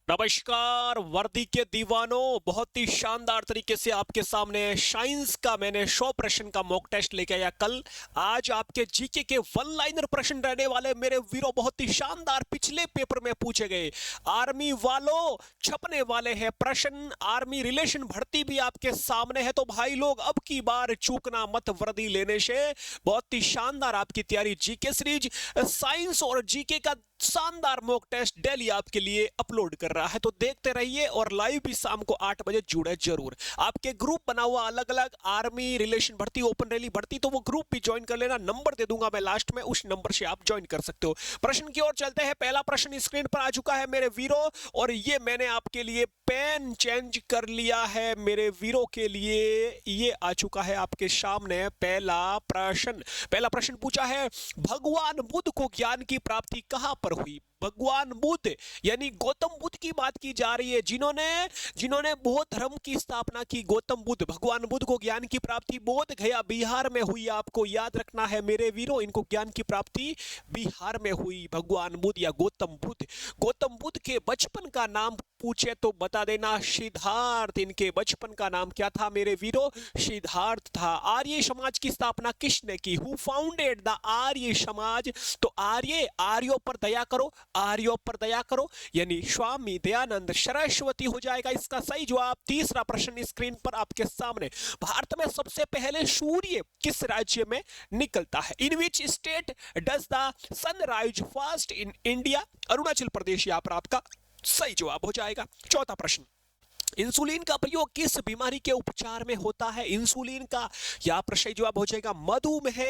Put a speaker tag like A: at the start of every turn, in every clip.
A: नमस्कार वर्दी के दीवानों, बहुत ही शानदार तरीके से आपके सामने साइंस का मैंने 100 प्रश्न का मॉक टेस्ट लेके आया कल। आज आपके जीके के वन लाइनर प्रश्न रहने वाले मेरे वीरों, बहुत ही शानदार पिछले पेपर में पूछे गए आर्मी वालों छपने वाले हैं प्रश्न। आर्मी रिलेशन भर्ती भी आपके सामने है, तो भाई लोग अब की बार चूकना मत वर्दी लेने से। बहुत ही शानदार आपकी तैयारी जीके सीरीज, साइंस और जीके का शानदार मॉक टेस्ट डेली आपके लिए अपलोड कर रहा है, तो देखते रहिए और लाइव भी शाम को 8 बजे जुड़े जरूर। आपके ग्रुप बना हुआ अलग अलग आर्मी रिलेशन भर्ती, ओपन रैली भर्ती, तो वो ग्रुप भी ज्वाइन कर लेना। नंबर दे दूंगा मैं लास्ट में, उस नंबर से आप ज्वाइन कर सकते हो। प्रश्न की ओर चलते हैं। पहला प्रश्न स्क्रीन पर आ चुका है मेरे वीरों, और ये मैंने आपके लिए पेन चेंज कर लिया है मेरे वीरों के लिए। ये आ चुका है आपके सामने पहला प्रश्न। पहला प्रश्न पूछा है, भगवान बुद्ध को ज्ञान की प्राप्ति कहां पर हुई? भगवान बुद्ध यानी गौतम बुद्ध की बात की जा रही है, जिन्होंने जिन्होंने बौद्ध धर्म की स्थापना की। गौतम बुद्ध, भगवान बुद्ध को ज्ञान की प्राप्ति बोध गया बिहार में हुई। आपको याद रखना है मेरे वीरों, इनको ज्ञान की प्राप्ति बिहार में हुई। भगवान बुद्ध या गौतम बुद्ध। गौतम बुद्ध के बचपन का नाम पूछे तो बता देना सिद्धार्थ। इनके बचपन का नाम क्या था मेरे वीरों? सिद्धार्थ था। आर्य समाज की स्थापना किसने की? Who founded the Arya Samaj? तो आर्यों पर दया करो, आर्यों पर दया करो यानी स्वामी दयानंद सरस्वती हो जाएगा इसका सही जवाब। तीसरा प्रश्न स्क्रीन पर आपके सामने, भारत में सबसे पहले सूर्य किस राज्य में निकलता है? In which state does the sunrise first in India? Arunachal Pradesh यहाँ पर आपका सही जवाब हो जाएगा। चौथा प्रश्न, इंसुलिन का प्रयोग किस बीमारी के उपचार में होता है? इंसुलिन का यहाँ पर सही जवाब हो जाएगा मधुमेह।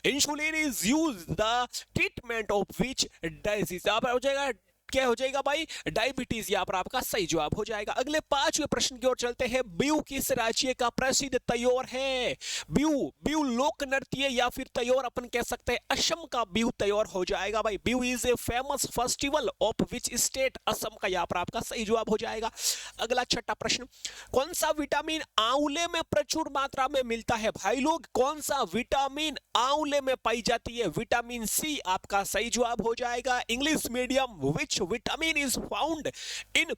A: Insulin is use the treatment of which disease? यहाँ पर हो जाएगा, क्या हो जाएगा भाई? डायबिटीज। यहाँ पर आपका सही जवाब हो जाएगा। अगले पांचवें प्रश्न की ओर चलते हैं। बिहू किस राज्य का प्रसिद्ध त्योहार है? बिहू, बिहू लोक नृत्य या फिर त्योहार अपन कह सकते हैं असम का बिहू त्योहार हो जाएगा भाई। Bihu is a famous festival of which state? Assam का यहाँ पर आपका सही जवाब हो जाएगा। अगला छठा प्रश्न, कौन सा विटामिन आंवले में प्रचुर मात्रा में मिलता है? भाई लोग, कौन सा विटामिन आंवले में पाई जाती है? विटामिन सी आपका सही जवाब हो जाएगा। English medium, which vitamin is found in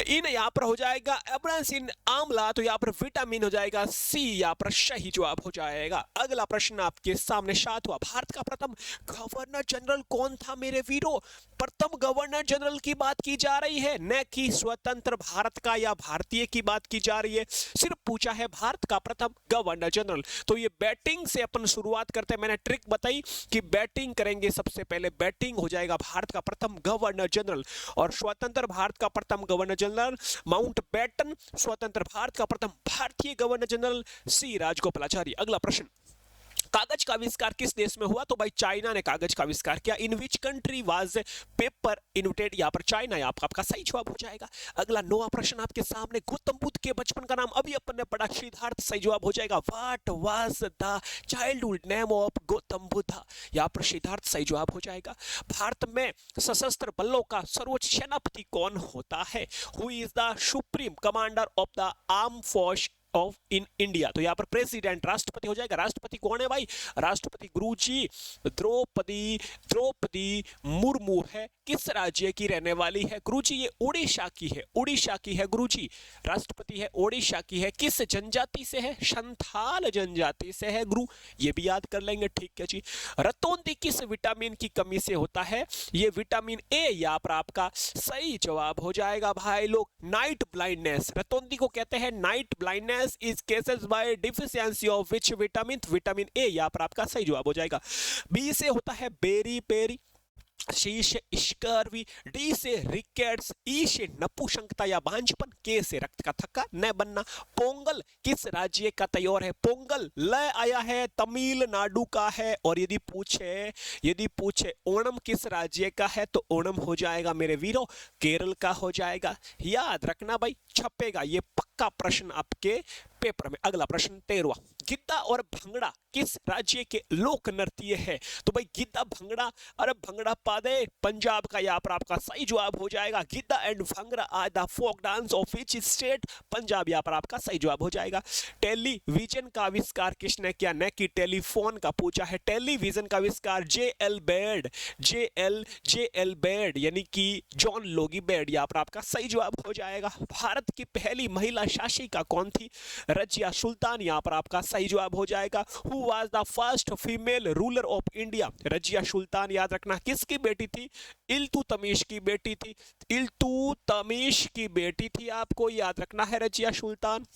A: in यहाँ पर हो जाएगा एब्रेंस इन आंवला, तो यहाँ पर विटामिन हो जाएगा सी। यहाँ पर सही जवाब हो जाएगा। अगला प्रश्न आपके सामने सातवां, भारत का प्रथम गवर्नर जनरल कौन था मेरे वीरों? प्रथम गवर्नर जनरल की बात की जा रही है, न कि स्वतंत्र भारत का या भारतीय की बात की जा रही है। सिर्फ पूछा है भारत का प्रथम गवर्नर जनरल। तो ये बैटिंग से अपन शुरुआत करते हैं। मैंने ट्रिक बताई कि बैटिंग करेंगे, सबसे पहले बैटिंग हो जाएगा भारत का प्रथम गवर्नर जनरल। और स्वतंत्र भारत का प्रथम गवर्नर जनरल माउंटबेटन। स्वतंत्र भारत का प्रथम भारतीय गवर्नर जनरल सी राजगोपालाचारी। अगला प्रश्न, कागज का आविष्कार किस देश में हुआ? तो भाई चाइना ने कागज का आविष्कार किया। In which country was paper invented? यहाँ पर चाइना, यहाँ पर आपका सही जवाब हो जाएगा। अगला नौवां प्रश्न आपके सामने, गौतम बुद्ध के बचपन का नाम अभी अपन ने पढ़ा सिद्धार्थ, सही जवाब हो जाएगा। What was the childhood name of Gautam Buddha? यहाँ पर सिद्धार्थ सही जवाब हो जाएगा। भारत में सशस्त्र बलों का सर्वोच्च सेनापति कौन होता है? Who is the supreme commander of the arm force of in India? तो यहाँ पर प्रेसिडेंट, राष्ट्रपति हो जाएगा। राष्ट्रपति कौन है भाई? राष्ट्रपति गुरुजी द्रौपदी द्रौपदी मुर्मू है। किस राज्य की रहने वाली है गुरुजी? ये उड़ीसा की है, उड़ीसा की है गुरुजी। राष्ट्रपति है उड़ीसा की है। किस जनजाति से है? संथाल जनजाति से है गुरु, ये भी याद कर लेंगे। ठीक है जी। रतौंधी किस विटामिन की कमी से होता है? ये विटामिन ए, यहाँ पर आपका सही जवाब हो जाएगा भाई लोग। नाइट ब्लाइंडनेस, रतौंधी को कहते हैं night blindness is caused by deficiency of which vitamin? Vitamin A, यहाँ पर आपका सही जवाब हो जाएगा। बी से होता है बेरी पेरी, सी से स्कर्वी, डी से रिकेट्स, ई से नपुंसकता या बांझपन, के से रक्त का थक्का न बनना। पोंगल किस राज्य का त्योहार है? पोंगल ल आया है तमिलनाडु का है। और यदि पूछे ओणम किस राज्य का है, तो ओणम हो जाएगा मेरे वीरों केरल का हो जाएगा। याद रखना भाई, छपेगा ये पक्का प्रश्न आपके पेपर में। अगला प्रश्न 13वां, गिद्दा और भंगड़ा किस राज्य के लोक नृत्य है? तो भाई गिद्दा भंगड़ा, अरे भंगड़ा पादे पंजाब का, यहाँ पर आपका सही जवाब हो जाएगा। Giddha and Bhangra are the folk dance of which state? Punjab, यहाँ पर आपका सही जवाब हो जाएगा। टेलीविजन का आविष्कार किसने किया? न कि टेलीफोन का पूछा है। टेलीविजन का आविष्कार जे.एल. बेड, जे.एल. बेड यानी कि जॉन लोगी बेड, यहाँ पर आपका सही जवाब हो जाएगा। भारत की पहली महिला शासिका कौन थी? रजिया सुल्तान, यहाँ पर आपका सही जवाब हो जाएगा। Who was the first female ruler of India? Razia Sultan, याद रखना किसकी बेटी थी? इल्तुतमिश की बेटी थी। इल्तुतमिश की बेटी थी, आपको याद रखना है रजिया सुल्तान।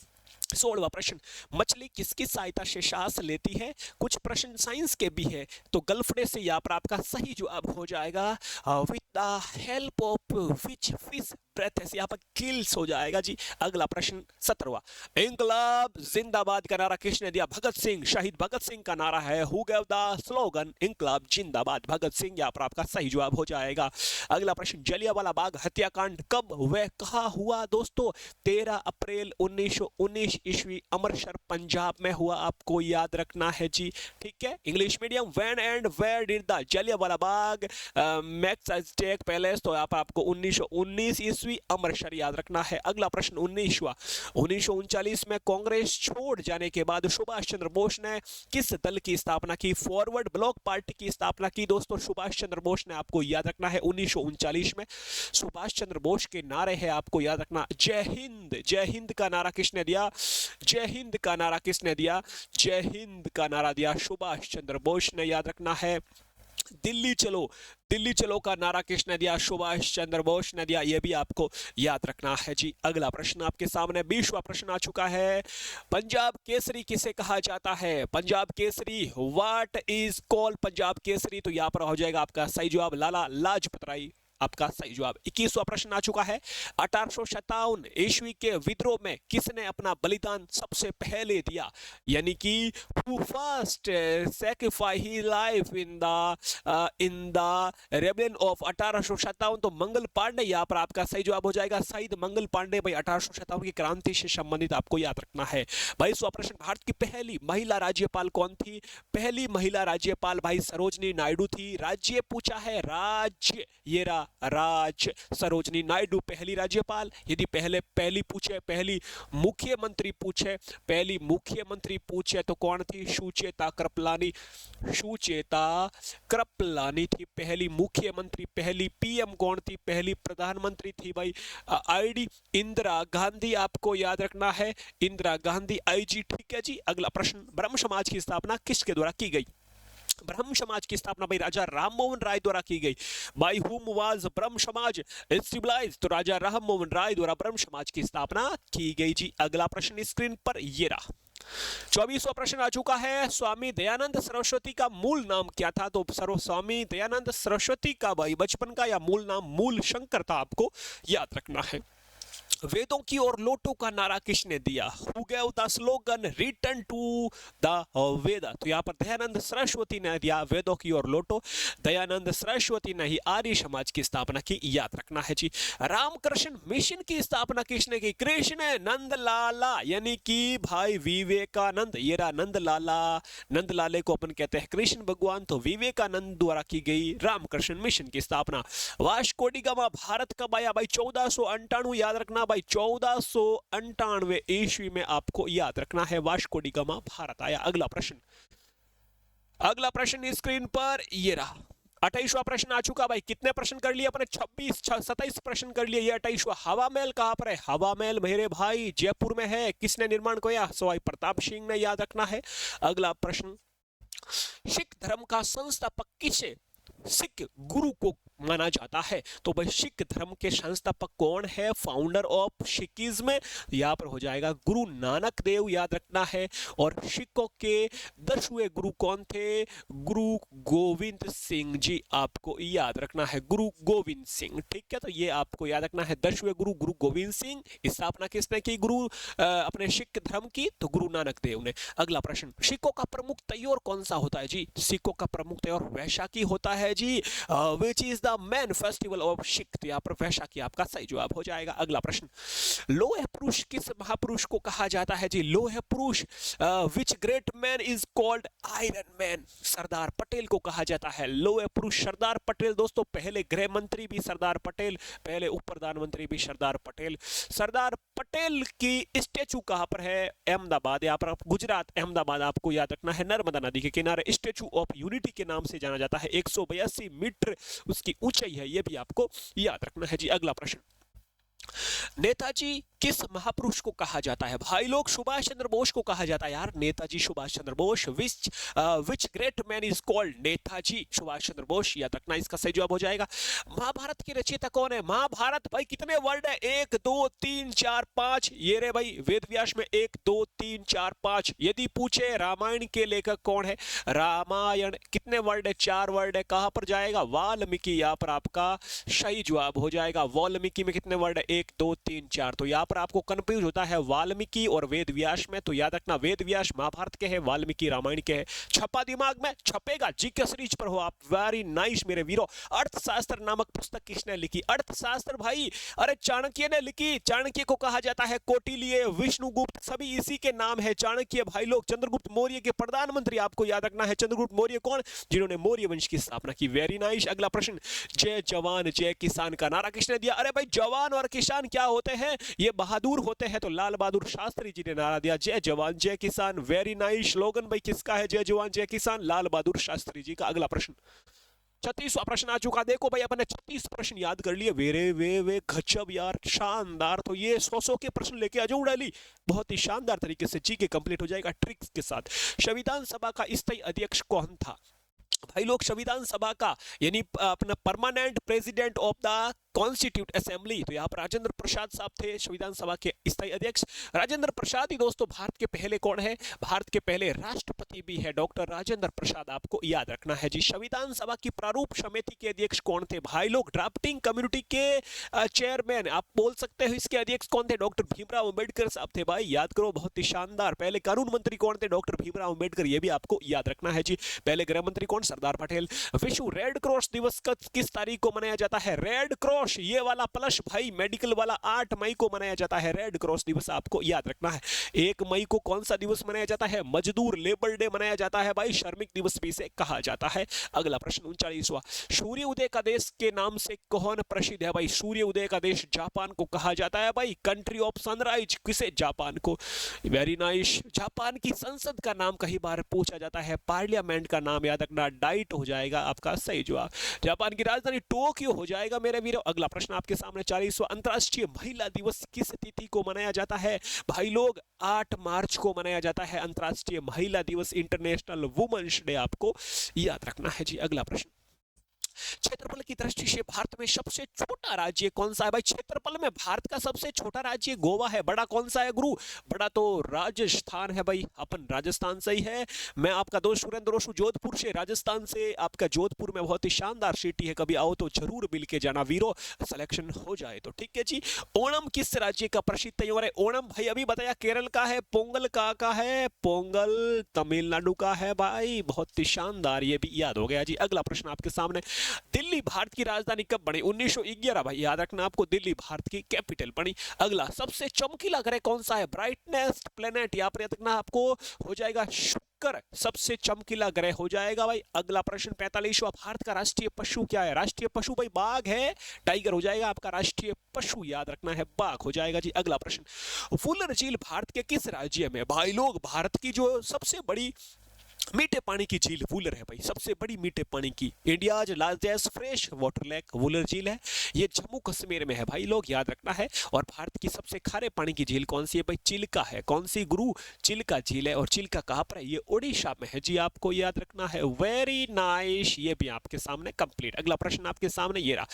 A: 16वां प्रश्न, मछली किसकी सहायता से सांस लेती है? कुछ प्रश्न साइंस के भी है, तो गलफड़े से यहाँ पर आपका सही जवाब हो जाएगा। With the help of which fish breaths, यहाँ पर किल्स हो जाएगा जी। अगला प्रश्न 17वां, इंकलाब जिंदाबाद का नारा किसने दिया? भगत सिंह, शहीद भगत सिंह का नारा है। हु गेव द स्लोगन इंकलाब जिंदाबाद? भगत सिंह, यहाँ पर आपका सही जवाब हो जाएगा। अगला प्रश्न, जलियांवाला बाग हत्याकांड कब व कहाँ हुआ? दोस्तों 13 अप्रैल 1919 ईस्वी, अमृतसर पंजाब में हुआ, आपको याद रखना है जी। ठीक है, English medium. When and where did the Jallianwala Bagh massacre take place? तो यहाँ पर आपको 1919 ईस्वी, अमृतसर, याद रखना है। अगला प्रश्न 19वां, 1939 में कांग्रेस छोड़ जाने के बाद सुभाष चंद्र बोस ने किस दल की स्थापना की? फॉरवर्ड ब्लॉक पार्टी की स्थापना की। दोस्तों सुभाष चंद्र बोस ने, आपको याद रखना है 1939 में। सुभाष चंद्र बोस के नारे हैं, आपको याद रखना, जय हिंद। जय हिंद का नारा किसने दिया? जय हिंद का नारा किसने दिया? जय हिंद का नारा दिया सुभाष चंद्र बोस ने, याद रखना है। दिल्ली चलो, दिल्ली चलो का नारा किसने दिया? सुभाष चंद्र बोस ने दिया, यह भी आपको याद रखना है जी। अगला प्रश्न आपके सामने 20वां प्रश्न आ चुका है, पंजाब केसरी किसे कहा जाता है? Punjab Kesari, what is called Punjab Kesari? तो यहां पर हो जाएगा आपका सही जवाब लाला लाजपत राय, आपका सही जवाब। 21वां प्रश्न आ चुका है, 1857 ईस्वी के विद्रोह में किसने अपना बलिदान सबसे पहले दिया? यानी कि who first sacrificed his life in the rebellion of 1857? तो मंगल पांडे, यहाँ पर आपका सही जवाब हो जाएगा। शहीद मंगल पांडे भाई 1857 की क्रांति से संबंधित आपको याद रखना है। 22वां प्रश्न, भारत की पहली महिला राज्यपाल कौन थी? पहली महिला राज्यपाल भाई सरोजनी नायडू थी। राज्य पूछा है, राज्य, ये रहा राज, सरोजनी नायडू पहली राज्यपाल। यदि पहली पूछे, पहली मुख्यमंत्री पूछे, पहली मुख्यमंत्री पूछे तो कौन थी? सुचेता कृपलानी, सुचेता कृपलानी थी पहली मुख्यमंत्री। पहली पीएम कौन थी? पहली प्रधानमंत्री थी भाई आईडी इंदिरा गांधी, आपको याद रखना है, इंदिरा गांधी आईजी। ठीक है जी। अगला प्रश्न, ब्रह्म समाज की स्थापना किसके द्वारा की गई? ब्रह्म समाज की स्थापना भाई राजा राममोहन राय द्वारा की गई। बाय हुम वाज ब्रह्म समाज एस्टेब्लिश्ड? तो राजा राममोहन राय द्वारा ब्रह्म समाज की स्थापना की गई जी। अगला प्रश्न स्क्रीन पर ये रहा, 24वां प्रश्न आ चुका है, स्वामी दयानंद सरस्वती का मूल नाम क्या था? तो स्वामी दयानंद सरस्वती का भाई बचपन का या मूल नाम मूल शंकर था, आपको याद रखना है। वेदों की ओर लौटो का नारा किसने दिया? Who gave the slogan return to the Veda? तो यहाँ पर दयानंद सरस्वती ने दिया वेदों की ओर लौटो। दयानंद सरस्वती ने ही आर्य समाज की स्थापना की, याद रखना है जी। रामकृष्ण मिशन की स्थापना किसने की? कृष्ण नंद लाला, यानी कि भाई विवेकानंद, ये रहा नंद लाला, नंद लाले को अपन कहते हैं कृष्ण भगवान, तो विवेकानंद द्वारा की गई रामकृष्ण मिशन की स्थापना। वास्को डी गामा भारत कब आया भाई? 1498, याद रखना भाई 1498 ईस्वी में, आपको याद रखना है वास्को डी गामा भारत आया। अगला प्रश्न स्क्रीन पर ये रहा, 28वां प्रश्न आ चुका भाई। कितने प्रश्न कर लिए अपने? 27 प्रश्न कर लिए। ये 28वां, हवा महल कहां पर है? हवा महल मेरे भाई जयपुर में है। किसने निर्माण किया? सवाई प्रताप सिंह ने, याद रखना है। अगला प्रश्न, सिख धर्म का संस्थापक किसे सिख गुरु को माना जाता है? तो भाई सिख धर्म के संस्थापक कौन है? फाउंडर ऑफ सिखिज्म, यहाँ पर हो जाएगा गुरु नानक देव, याद रखना है। और सिखों के 10वें गुरु कौन थे? गुरु गोविंद सिंह जी, आपको याद रखना है, गुरु गोविंद सिंह। ठीक है, तो ये आपको याद रखना है 10वें गुरु गुरु गोविंद सिंह। स्थापना किसने की गुरु अपने सिख धर्म की? तो गुरु नानक देव ने। अगला प्रश्न, सिखों का प्रमुख त्योहार कौन सा होता है जी? सिखों का प्रमुख त्योहार वैशाखी होता है जी which is the main festival of Sikh, तो यहाँ पर वैशाखी आपका सही जवाब हो जाएगा। अगला प्रश्न, लोह पुरुष किस महापुरुष को कहा जाता है जी? लोह पुरुष which great man is called iron man, Sardar Patel को कहा जाता है लोह पुरुष। सरदार पटेल दोस्तों पहले गृह मंत्री भी सरदार पटेल, पहले उप प्रधानमंत्री भी सरदार पटेल। सरदार पटेल की स्टेचू कहां पर है? अहमदाबाद, यहाँ पर गुजरात अहमदाबाद आपको याद रखना है, नर्मदा नदी के किनारे। स्टेचू ऑफ यूनिटी के नाम से जाना जाता है, 182 मीटर उसकी ऊंचाई है, यह भी आपको याद रखना है जी। अगला प्रश्न, नेताजी किस महापुरुष को कहा जाता है? भाई लोग सुभाष चंद्र बोस को कहा जाता है यार, Netaji Subhash Chandra Bose. Which great man is called Netaji Subhash Chandra Bose, याद रखना, इसका सही जवाब हो जाएगा। महाभारत के रचयिता कौन है? महाभारत भाई कितने वर्ड है? 1 2 3 4 5, ये रे भाई वेद व्यास में 1 2 3 4 5। यदि पूछे रामायण के लेखक कौन है? रामायण कितने वर्ड है? 4 वर्ड है। कहां पर जाएगा? वाल्मीकि, यहाँ पर आपका सही जवाब हो जाएगा। वाल्मीकि में कितने वर्ड है? 1 2 3 4। तो यहाँ पर आपको कंफ्यूज होता है वाल्मीकि और वेद व्यास में, तो याद रखना वेद व्यास महाभारत के हैं, वाल्मीकि रामायण के हैं। छपा दिमाग में, छपेगा जीके सीरीज पर हो आप। वेरी नाइस मेरे वीरों। अर्थशास्त्र नामक पुस्तक किसने लिखी? अर्थशास्त्र भाई अरे चाणक्य ने लिखी। चाणक्य को कहा जाता है कौटिल्य, विष्णुगुप्त, सभी इसी के नाम है चाणक्य। भाई लोग चंद्रगुप्त मौर्य के प्रधानमंत्री आपको याद रखना है। चंद्रगुप्त मौर्य कौन? जिन्होंने मौर्य वंश की स्थापना की। Very nice. अगला प्रश्न, जय जवान जय किसान का नारा किसने दिया? अरे भाई जवान और किसान क्या होते हैं? ये बहादुर होते हैं, तो लाल बहादुर शास्त्री जी ने नारा दिया जय जवान जय किसान। Very nice. स्लोगन भाई किसका है? जय जवान जय किसान, लाल बहादुर शास्त्री जी का। अगला प्रश्न, 36वां प्रश्न आ चुका। देखो भाई अपन ने 36 प्रश्न याद कर लिए। वे गजब यार, शानदार। तो ये 100 के प्रश्न लेके आ जाऊं डाली, बहुत ही शानदार तरीके से जीके कंप्लीट हो जाएगा ट्रिक्स के साथ। संविधान सभा का स्थायी अध्यक्ष कौन था? भाई लोग संविधान सभा का यानी अपना permanent president of the constitute assembly, तो यहाँ पर राजेंद्र प्रसाद साहब थे संविधान सभा के स्थायी अध्यक्ष। राजेंद्र प्रसाद ही दोस्तों भारत के पहले कौन है? भारत के पहले राष्ट्रपति भी है, डॉक्टर राजेंद्र प्रसाद, आपको याद रखना है जी। संविधान सभा की प्रारूप समिति के अध्यक्ष कौन थे? भाई लोग ड्राफ्टिंग कम्युनिटी के चेयरमैन आप बोल सकते हो। इसके अध्यक्ष कौन थे? डॉक्टर भीमराव अंबेडकर साहब थे। भाई याद करो, बहुत ही शानदार। पहले कानून मंत्री कौन थे? डॉक्टर भीमराव अंबेडकर, ये भी आपको याद रखना है जी। पहले गृह मंत्री कौन? सरदार पटेल। विश्व रेड क्रॉस दिवस किस तारीख को मनाया जाता है? रेड क्रॉस ये वाला प्लस भाई मेडिकल वाला 8 मई को मनाया जाता है रेड क्रॉस दिवस, आपको याद रखना है। 1 मई को कौन सा दिवस मनाया जाता है? मजदूर लेबर डे मनाया जाता है भाई, श्रमिक दिवस भी इसे कहा जाता है। अगला प्रश्न 39वां, सूर्य उदय का देश के नाम से कौन प्रसिद्ध है? भाई सूर्य उदय का देश जापान को कहा जाता है भाई, कंट्री ऑफ सनराइज। किसे? जापान को। Very nice. जापान की संसद का नाम कई बार पूछा जाता है, पार्लियामेंट का नाम याद रखना, डाइट हो जाएगा आपका सही जवाब। जापान की राजधानी टोक्यो हो जाएगा मेरे वीरों। अगला प्रश्न आपके सामने 40वां, अंतरराष्ट्रीय महिला दिवस किस तिथि को मनाया जाता है? भाई लोग 8 मार्च को मनाया जाता है अंतरराष्ट्रीय महिला दिवस, इंटरनेशनल वुमेन्स डे, आपको याद रखना है जी। अगला प्रश्न, क्षेत्रफल की दृष्टि से भारत में सबसे छोटा राज्य कौन सा है? भाई क्षेत्रफल में भारत का सबसे छोटा राज्य गोवा है। बड़ा कौन सा है गुरु? बड़ा तो राजस्थान है भाई, अपन राजस्थान से ही है। मैं आपका दोस्त सुरेंद्र रोशु जोधपुर से, राजस्थान से। आपका जोधपुर में बहुत ही शानदार सिटी है, कभी आओ तो जरूर मिल के जाना वीरो, सिलेक्शन हो जाए तो। ठीक है जी। ओणम किस राज्य का प्रसिद्ध त्योहार है? ओणम भाई अभी बताया केरल का है। पोंगल का है? पोंगल तमिलनाडु का है भाई, बहुत ही शानदार, ये भी याद हो गया जी। अगला प्रश्न आपके सामने, दिल्ली भारत की राजधानी कब बनी? 1911 भाई, याद रखना आपको, दिल्ली भारत की कैपिटल बनी। अगला, सबसे चमकीला ग्रह कौन सा है? ब्राइटनेस्ट प्लेनेट, यहाँ पर याद रखना आपको हो जाएगा शुक्र, सबसे चमकीला ग्रह हो जाएगा भाई। अगला प्रश्न 45वां, भारत का राष्ट्रीय पशु क्या है? राष्ट्रीय पशु भाई बाघ है, टाइगर हो जाएगा आपका राष्ट्रीय पशु, याद रखना है बाघ हो जाएगा जी। अगला प्रश्न, वुलर झील भारत के किस राज्य में? भाई लोग भारत की जो सबसे बड़ी मीठे पानी की झील वुलर है भाई, सबसे बड़ी मीठे पानी की, India's largest fresh water lake Wular झील है, ये जम्मू कश्मीर में है भाई लोग, याद रखना है। और भारत की सबसे खारे पानी की झील कौन सी है भाई? चिल्का है। कौन सी गुरु? चिल्का झील है। और चिल्का कहां पर है? ये ओडिशा में है जी, आपको याद रखना है। वेरी नाइस, ये भी आपके सामने कंप्लीट। अगला प्रश्न आपके सामने ये रहा,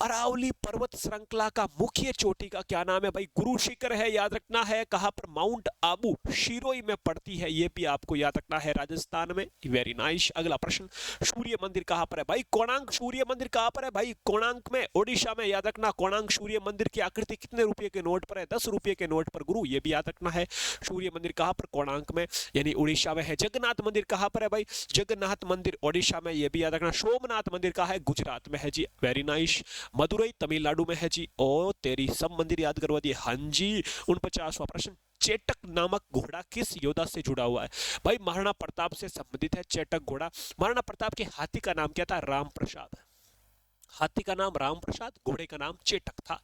A: अरावली पर्वत श्रृंखला का मुख्य चोटी का क्या नाम है भाई? गुरु शिखर है, याद रखना है। कहां पर? माउंट आबू शिरोई में पड़ती है, ये भी आपको याद रखना है, राजस्थान में। Very nice. अगला प्रश्न, सूर्य मंदिर कहां पर है भाई? कोणार्क सूर्य मंदिर कहां पर है भाई? कोणार्क में, ओडिशा में, याद रखना। कोणार्क सूर्य मंदिर की आकृति कितने रुपए के नोट पर है? 10 रुपए के नोट पर गुरु, ये भी याद रखना है। सूर्य मंदिर कहां पर? कोणार्क में, यानी उड़ीसा में है। जगन्नाथ मंदिर कहां पर है भाई? जगन्नाथ मंदिर ओडिशा में, ये भी याद रखना। सोमनाथ मंदिर कहां है? गुजरात में है जी। Very nice. मदुरई तमिलनाडु में है जी। ओ तेरी, सब मंदिर याद करवा दिए। हाँ जी। 49वां प्रश्न, चेटक नामक घोड़ा किस योद्धा से जुड़ा हुआ है भाई? महाराणा प्रताप से संबंधित है चेटक घोड़ा। महाराणा प्रताप के हाथी का नाम क्या था? राम प्रसाद। हाथी का नाम राम प्रसाद, घोड़े का नाम चेटक था।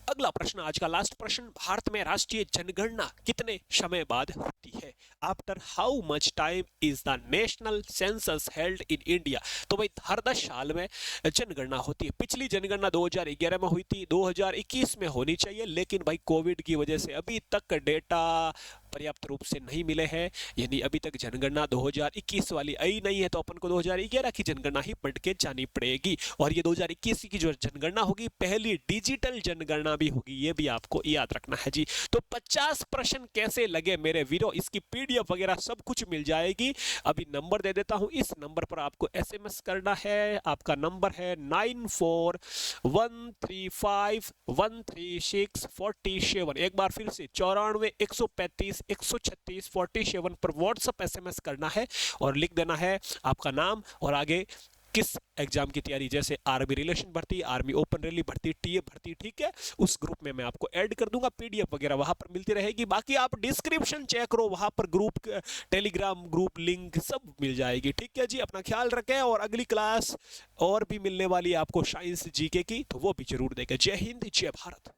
A: अगला प्रश्न, आज का लास्ट प्रश्न, भारत में राष्ट्रीय जनगणना कितने समय बाद होती है? After how much time is the national census held in India? तो भाई हर 10 साल में जनगणना होती है। पिछली जनगणना 2011 में हुई थी, 2021 में होनी चाहिए, लेकिन भाई कोविड की वजह से अभी तक डेटा पर्याप्त रूप से नहीं मिले हैं, यानी अभी तक जनगणना 2021 वाली आई नहीं है, तो अपन को 2011 की जनगणना ही पढ़ के जानी पड़ेगी। और ये 2021 की जो जनगणना होगी, पहली डिजिटल जनगणना भी होगी, ये भी आपको याद रखना है जी। तो 50 प्रश्न कैसे लगे मेरे वीरो? इसकी पीडीएफ वगैरह सब कुछ मिल जाएगी। अभी नंबर दे देता हूं, इस नंबर पर आपको एसएमएस करना है। आपका नंबर है 9413513647। एक बार फिर से 94 135 136 47 पर व्हाट्सएप एसएमएस करना है और लिख देना है आपका नाम और आगे किस एग्जाम की तैयारी, जैसे आर्मी रिलेशन भर्ती, आर्मी ओपन रैली भर्ती, टीए भर्ती, ठीक है। उस ग्रुप में मैं आपको ऐड कर दूंगा, पीडीएफ वगैरह वहां पर मिलती रहेगी। बाकी आप डिस्क्रिप्शन चेक करो, वहां पर ग्रुप, टेलीग्राम ग्रुप लिंक सब मिल जाएगी, ठीक है जी। अपना ख्याल रखें और अगली क्लास और भी मिलने वाली है आपको साइंस जीके की, तो वो भी जरूर देखें। जय हिंद, जय भारत।